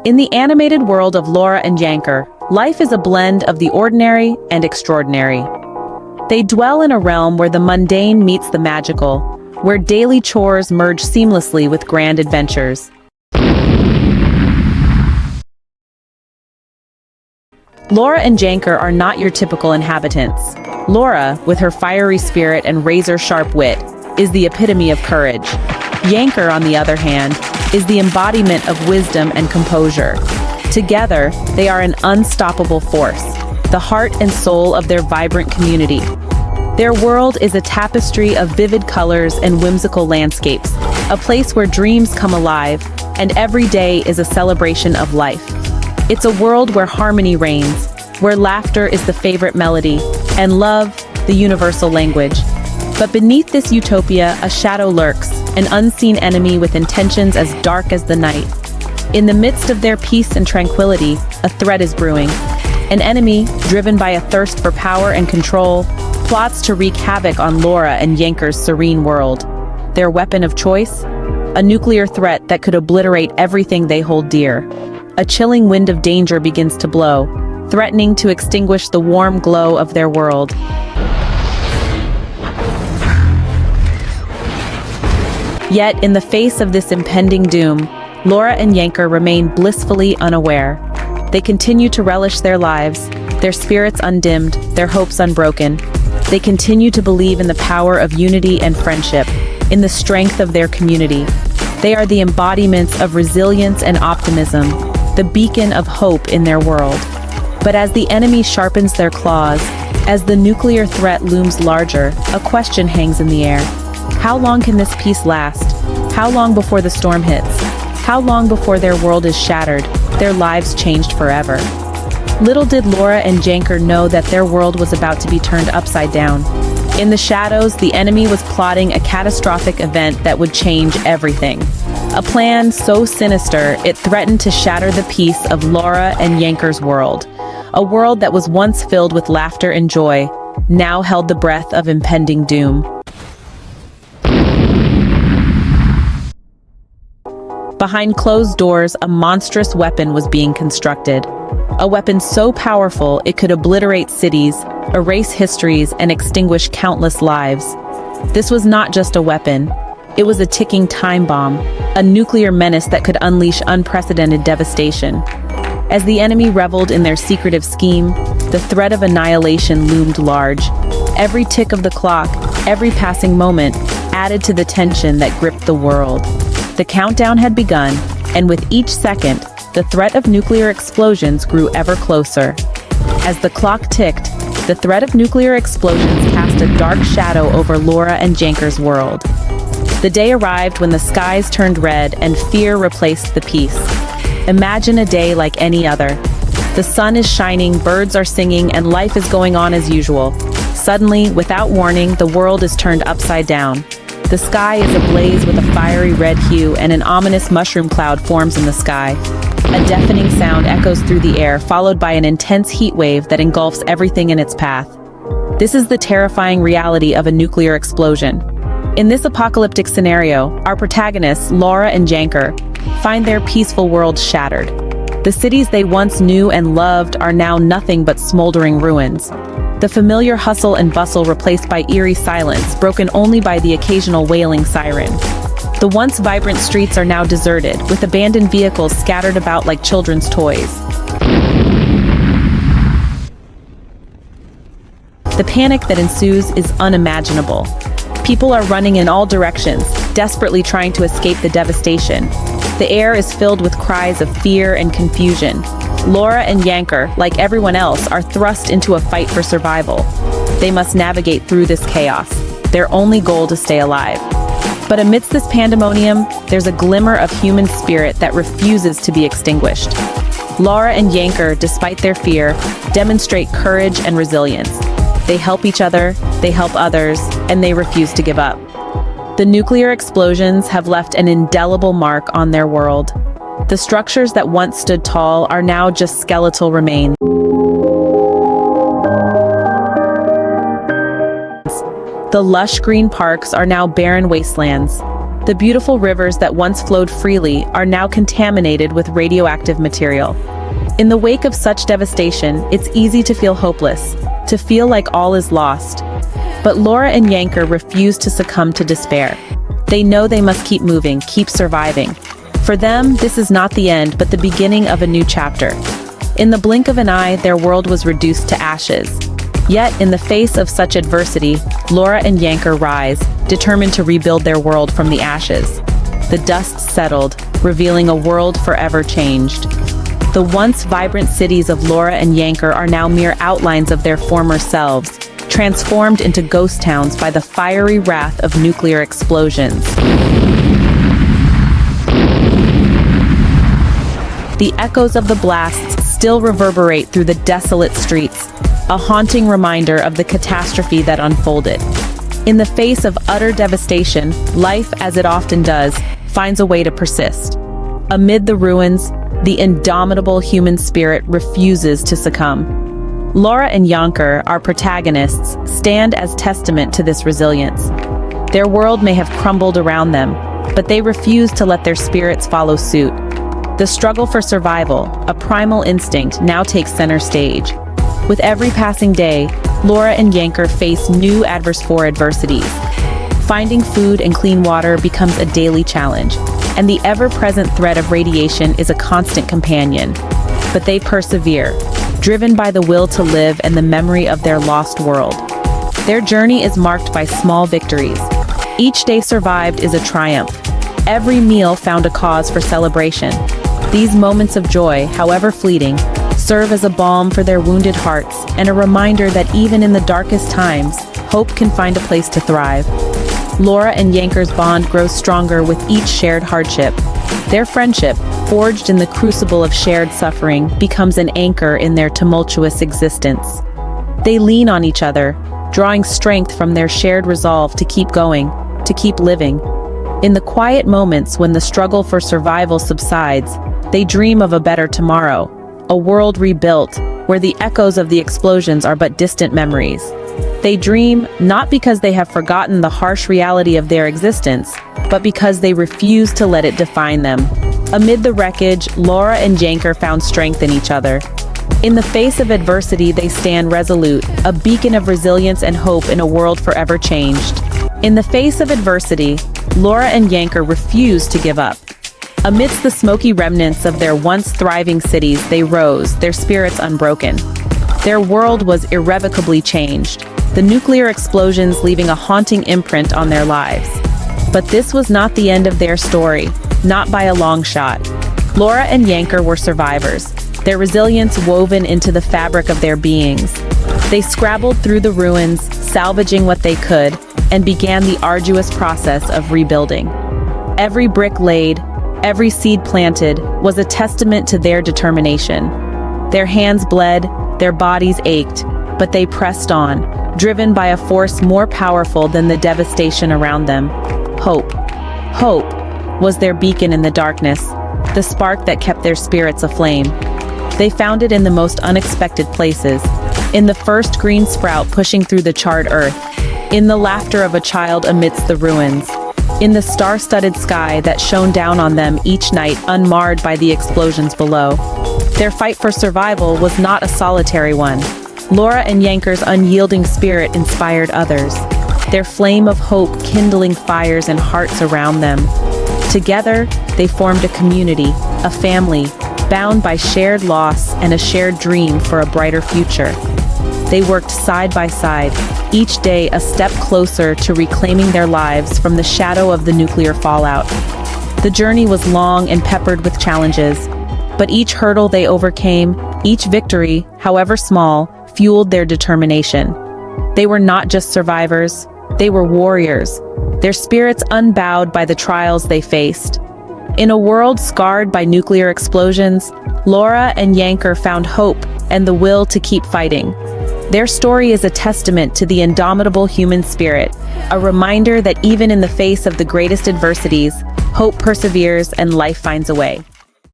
In the animated world of Laura and Janker, life is a blend of the ordinary and extraordinary. They dwell in a realm where the mundane meets the magical, where daily chores merge seamlessly with grand adventures. Laura and Janker are not your typical inhabitants. Laura, with her fiery spirit and razor-sharp wit, is the epitome of courage. Janker, on the other hand, is the embodiment of wisdom and composure. Together, they are an unstoppable force, the heart and soul of their vibrant community. Their world is a tapestry of vivid colors and whimsical landscapes, a place where dreams come alive, and every day is a celebration of life. It's a world where harmony reigns, where laughter is the favorite melody, and love, the universal language. But beneath this utopia, a shadow lurks, an unseen enemy with intentions as dark as the night. In the midst of their peace and tranquility, a threat is brewing. An enemy, driven by a thirst for power and control, plots to wreak havoc on Laura and Janker's serene world. Their weapon of choice? A nuclear threat that could obliterate everything they hold dear. A chilling wind of danger begins to blow, threatening to extinguish the warm glow of their world. Yet, in the face of this impending doom, Laura and Janker remain blissfully unaware. They continue to relish their lives, their spirits undimmed, their hopes unbroken. They continue to believe in the power of unity and friendship, in the strength of their community. They are the embodiments of resilience and optimism, the beacon of hope in their world. But as the enemy sharpens their claws, as the nuclear threat looms larger, a question hangs in the air. How long can this peace last? How long before the storm hits? How long before their world is shattered, their lives changed forever? Little did Laura and Janker know that their world was about to be turned upside down. In the shadows, the enemy was plotting a catastrophic event that would change everything. A plan so sinister, it threatened to shatter the peace of Laura and Janker's world. A world that was once filled with laughter and joy, now held the breath of impending doom. Behind closed doors, a monstrous weapon was being constructed. A weapon so powerful it could obliterate cities, erase histories, and extinguish countless lives. This was not just a weapon. It was a ticking time bomb, a nuclear menace that could unleash unprecedented devastation. As the enemy reveled in their secretive scheme, the threat of annihilation loomed large. Every tick of the clock, every passing moment, added to the tension that gripped the world. The countdown had begun, and with each second, the threat of nuclear explosions grew ever closer. As the clock ticked, the threat of nuclear explosions cast a dark shadow over Laura and Janker's world. The day arrived when the skies turned red and fear replaced the peace. Imagine a day like any other. The sun is shining, birds are singing, and life is going on as usual. Suddenly, without warning, the world is turned upside down. The sky is ablaze with a fiery red hue, and an ominous mushroom cloud forms in the sky. A deafening sound echoes through the air, followed by an intense heat wave that engulfs everything in its path. This is the terrifying reality of a nuclear explosion. In this apocalyptic scenario, our protagonists, Laura and Janker, find their peaceful world shattered. The cities they once knew and loved are now nothing but smoldering ruins. The familiar hustle and bustle replaced by eerie silence, broken only by the occasional wailing siren. The once vibrant streets are now deserted, with abandoned vehicles scattered about like children's toys. The panic that ensues is unimaginable. People are running in all directions, desperately trying to escape the devastation. The air is filled with cries of fear and confusion. Laura and Janker, like everyone else, are thrust into a fight for survival. They must navigate through this chaos, their only goal to stay alive. But amidst this pandemonium, there's a glimmer of human spirit that refuses to be extinguished. Laura and Janker, despite their fear, demonstrate courage and resilience. They help each other, they help others, and they refuse to give up. The nuclear explosions have left an indelible mark on their world. The structures that once stood tall are now just skeletal remains. The lush green parks are now barren wastelands. The beautiful rivers that once flowed freely are now contaminated with radioactive material. In the wake of such devastation, it's easy to feel hopeless, to feel like all is lost. But Laura and Janker refuse to succumb to despair. They know they must keep moving, keep surviving. For them, this is not the end, but the beginning of a new chapter. In the blink of an eye, their world was reduced to ashes. Yet, in the face of such adversity, Laura and Janker rise, determined to rebuild their world from the ashes. The dust settled, revealing a world forever changed. The once vibrant cities of Laura and Janker are now mere outlines of their former selves, transformed into ghost towns by the fiery wrath of nuclear explosions. The echoes of the blasts still reverberate through the desolate streets, a haunting reminder of the catastrophe that unfolded. In the face of utter devastation, life, as it often does, finds a way to persist. Amid the ruins, the indomitable human spirit refuses to succumb. Laura and Janker, our protagonists, stand as testament to this resilience. Their world may have crumbled around them, but they refuse to let their spirits follow suit. The struggle for survival, a primal instinct, now takes center stage. With every passing day, Laura and Janker face new adversities. Finding food and clean water becomes a daily challenge, and the ever-present threat of radiation is a constant companion. But they persevere, driven by the will to live and the memory of their lost world. Their journey is marked by small victories. Each day survived is a triumph. Every meal found a cause for celebration. These moments of joy, however fleeting, serve as a balm for their wounded hearts and a reminder that even in the darkest times, hope can find a place to thrive. Laura and Janker's bond grows stronger with each shared hardship. Their friendship, forged in the crucible of shared suffering, becomes an anchor in their tumultuous existence. They lean on each other, drawing strength from their shared resolve to keep going, to keep living. In the quiet moments when the struggle for survival subsides, they dream of a better tomorrow, a world rebuilt, where the echoes of the explosions are but distant memories. They dream not because they have forgotten the harsh reality of their existence, but because they refuse to let it define them. Amid the wreckage, Laura and Janker found strength in each other. In the face of adversity, they stand resolute, a beacon of resilience and hope in a world forever changed. In the face of adversity, Laura and Janker refuse to give up. Amidst the smoky remnants of their once thriving cities, they rose, their spirits unbroken. Their world was irrevocably changed, the nuclear explosions leaving a haunting imprint on their lives. But this was not the end of their story, not by a long shot. Laura and Janker were survivors, their resilience woven into the fabric of their beings. They scrabbled through the ruins, salvaging what they could, and began the arduous process of rebuilding. Every brick laid, every seed planted, was a testament to their determination. Their hands bled, their bodies ached, but they pressed on, driven by a force more powerful than the devastation around them. Hope. Hope was their beacon in the darkness, the spark that kept their spirits aflame. They found it in the most unexpected places, in the first green sprout pushing through the charred earth, in the laughter of a child amidst the ruins, in the star-studded sky that shone down on them each night unmarred by the explosions below. Their fight for survival was not a solitary one. Laura and Janker's unyielding spirit inspired others, their flame of hope kindling fires in hearts around them. Together, they formed a community, a family, bound by shared loss and a shared dream for a brighter future. They worked side by side, each day a step closer to reclaiming their lives from the shadow of the nuclear fallout. The journey was long and peppered with challenges, but each hurdle they overcame, each victory, however small, fueled their determination. They were not just survivors, they were warriors, their spirits unbowed by the trials they faced. In a world scarred by nuclear explosions, Laura and Janker found hope and the will to keep fighting. Their story is a testament to the indomitable human spirit, a reminder that even in the face of the greatest adversities, hope perseveres and life finds a way.